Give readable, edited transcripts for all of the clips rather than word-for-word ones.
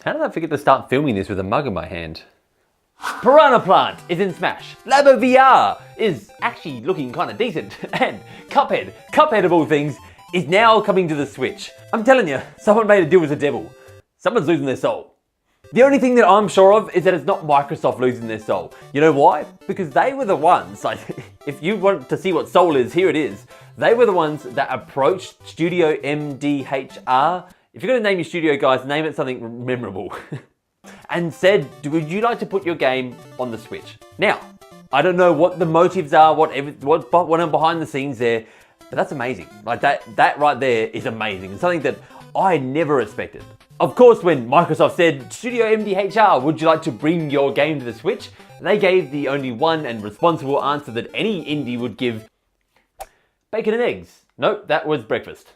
How did I forget to start filming this with a mug in my hand? Piranha Plant is in Smash. Labo VR is actually looking kind of decent. And Cuphead of all things, is now coming to the Switch. I'm telling you, someone made a deal with the devil. Someone's losing their soul. The only thing that I'm sure of is that it's not Microsoft losing their soul. You know why? Because they were the ones, like, if you want to see what soul is, here it is. They were the ones that approached Studio MDHR. If you're gonna name your studio, guys, name it something memorable. And said, would you like to put your game on the Switch? Now, I don't know what the motives are, what went on behind the scenes there, but that's amazing. Like that right there is amazing. It's something that I never expected. Of course, when Microsoft said, Studio MDHR, would you like to bring your game to the Switch? They gave the only one and responsible answer that any indie would give. Bacon and eggs. Nope, that was breakfast.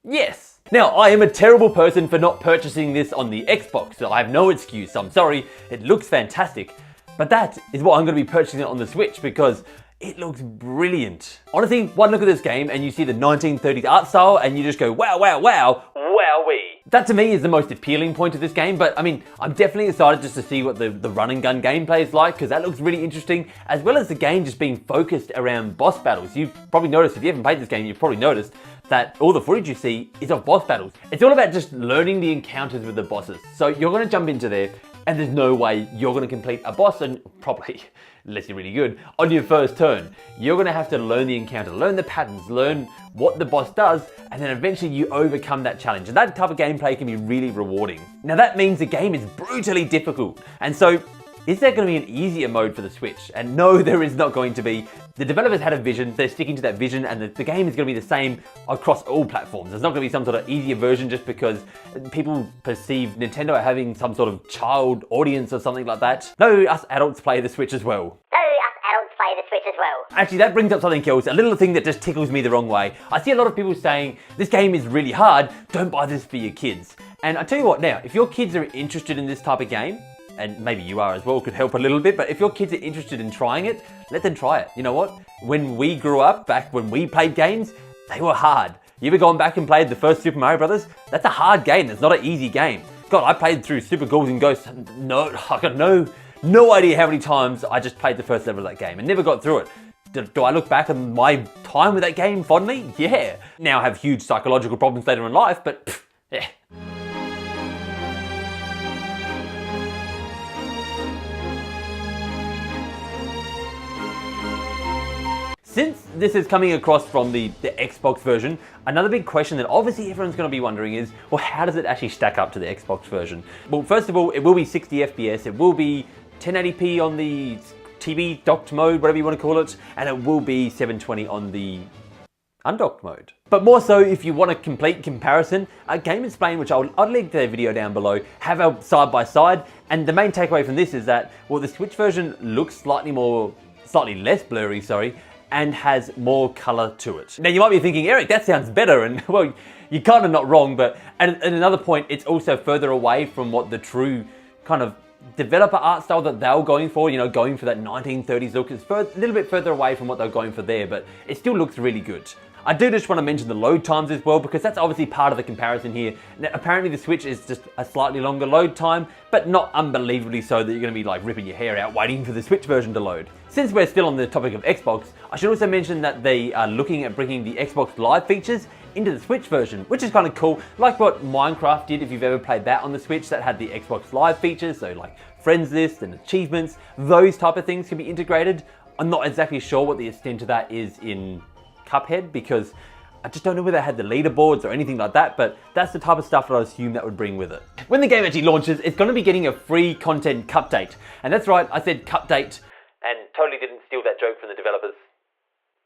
Yes. Now, I am a terrible person for not purchasing this on the Xbox, so I have no excuse. I'm sorry, it looks fantastic. But that is what I'm going to be purchasing it on the Switch because it looks brilliant. Honestly, one look at this game and you see the 1930s art style and you just go, wow, wow, wow, wowee. That to me is the most appealing point of this game, but I mean, I'm definitely excited just to see what the run and gun gameplay is like because that looks really interesting, as well as the game just being focused around boss battles. You've probably noticed, if you haven't played this game, you've probably noticed that all the footage you see is of boss battles. It's all about just learning the encounters with the bosses. So you're gonna jump into there and there's no way you're gonna complete a boss, and probably, unless you're really good, on your first turn. You're gonna have to learn the encounter, learn the patterns, learn what the boss does, and then eventually you overcome that challenge. And that type of gameplay can be really rewarding. Now that means the game is brutally difficult. And so, is there going to be an easier mode for the Switch? And no, there is not going to be. The developers had a vision, they're sticking to that vision, and the game is going to be the same across all platforms. There's not going to be some sort of easier version just because people perceive Nintendo having some sort of child audience or something like that. No, us adults play the Switch as well. Actually, that brings up something else, a little thing that just tickles me the wrong way. I see a lot of people saying, this game is really hard, don't buy this for your kids. And I tell you what, now, if your kids are interested in this type of game, and maybe you are as well, could help a little bit, but if your kids are interested in trying it, let them try it. You know what? When we grew up, back when we played games, they were hard. You ever gone back and played the first Super Mario Brothers? That's a hard game, it's not an easy game. God, I played through Super Ghouls and Ghosts, I got no idea how many times I just played the first level of that game and never got through it. Do I look back on my time with that game fondly? Yeah. Now I have huge psychological problems later in life, but pff, yeah. Since this is coming across from the Xbox version, another big question that obviously everyone's going to be wondering is, well, how does it actually stack up to the Xbox version? Well, first of all, it will be 60 FPS, it will be 1080p on the TV docked mode, whatever you want to call it, and it will be 720 on the undocked mode. But more so, if you want a complete comparison, Game Explain, which I'll link their video down below, have a side by side, and the main takeaway from this is that, well, the Switch version looks slightly less blurry, sorry, and has more color to it. Now you might be thinking, Eric, that sounds better, and well, you're kind of not wrong, but at another point, it's also further away from what the true kind of developer art style that they were going for, you know, going for that 1930s look. It's a little bit further away from what they're going for there, but it still looks really good. I do just want to mention the load times as well, because that's obviously part of the comparison here. Now, apparently the Switch is just a slightly longer load time, but not unbelievably so that you're going to be like ripping your hair out waiting for the Switch version to load. Since we're still on the topic of Xbox, I should also mention that they are looking at bringing the Xbox Live features into the Switch version, which is kind of cool, like what Minecraft did. If you've ever played that on the Switch, that had the Xbox Live features, so like friends list and achievements, those type of things can be integrated. I'm not exactly sure what the extent of that is in Cuphead, because I just don't know whether it had the leaderboards or anything like that, but that's the type of stuff that I assume that would bring with it. When the game actually launches, it's going to be getting a free content cup date. And that's right, I said cup date and totally didn't steal that joke from the developers.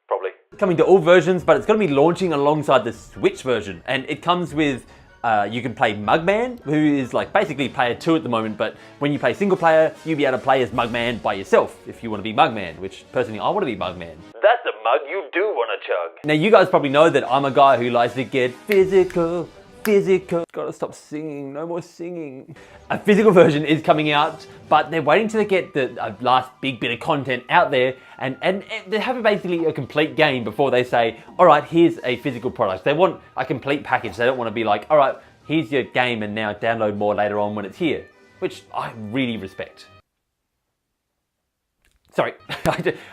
Probably. Coming to all versions, but it's going to be launching alongside the Switch version. And it comes with, you can play Mugman, who is like basically player 2 at the moment, but when you play single player, you'll be able to play as Mugman by yourself if you want to be Mugman, which personally I want to be Mugman. That's a mug you do want to chug. Now you guys probably know that I'm a guy who likes to get physical. Gotta stop singing, no more singing. A physical version is coming out, but they're waiting till they get the last big bit of content out there and they have basically a complete game before they say, all right, here's a physical product. They want a complete package. They don't want to be like, all right, here's your game and now download more later on when it's here, which I really respect. Sorry,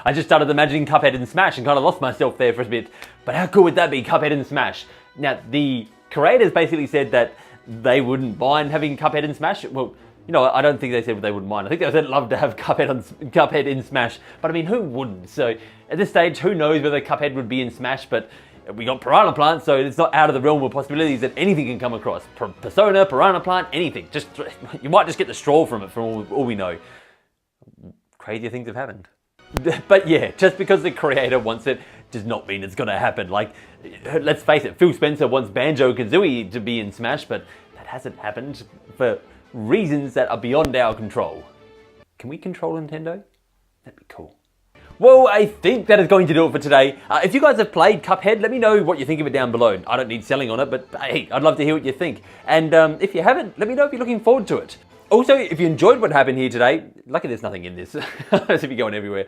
I just started imagining Cuphead and Smash and kind of lost myself there for a bit. But how cool would that be, Cuphead and Smash? Now, the creators basically said that they wouldn't mind having Cuphead and Smash. Well, you know, I don't think they said they wouldn't mind. I think they said love to have Cuphead in Smash. But I mean, who wouldn't? So at this stage, who knows whether Cuphead would be in Smash, but we got Piranha Plant, so it's not out of the realm of possibilities that anything can come across. Persona, Piranha Plant, anything. Just you might just get the straw from it, from all we know. Crazier things have happened. But yeah, just because the creator wants it does not mean it's gonna happen. Like, let's face it, Phil Spencer wants Banjo-Kazooie to be in Smash, but that hasn't happened for reasons that are beyond our control. Can we control Nintendo? That'd be cool. Well, I think that is going to do it for today. If you guys have played Cuphead, let me know what you think of it down below. I don't need selling on it, but hey, I'd love to hear what you think. And if you haven't, let me know if you're looking forward to it. Also, if you enjoyed what happened here today, lucky there's nothing in this, as if you're going everywhere.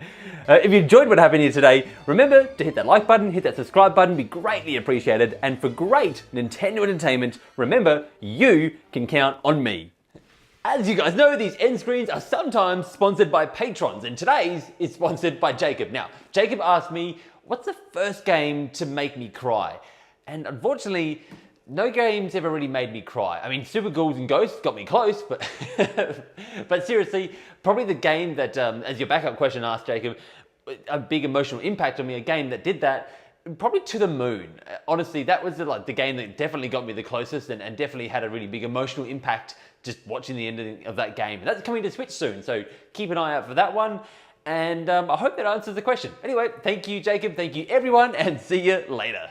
If you enjoyed what happened here today, remember to hit that like button, hit that subscribe button, be greatly appreciated. And for great Nintendo entertainment, remember, you can count on me. As you guys know, these end screens are sometimes sponsored by patrons, and today's is sponsored by Jacob. Now, Jacob asked me, what's the first game to make me cry? And unfortunately, no game's ever really made me cry. I mean, Super Ghouls and Ghosts got me close, but but seriously, probably the game that, as your backup question asked, Jacob, a big emotional impact on me, a game that did that, probably To the Moon. Honestly, that was the game that definitely got me the closest and definitely had a really big emotional impact just watching the ending of that game. And that's coming to Switch soon, so keep an eye out for that one. And I hope that answers the question. Anyway, thank you, Jacob. Thank you, everyone, and see you later.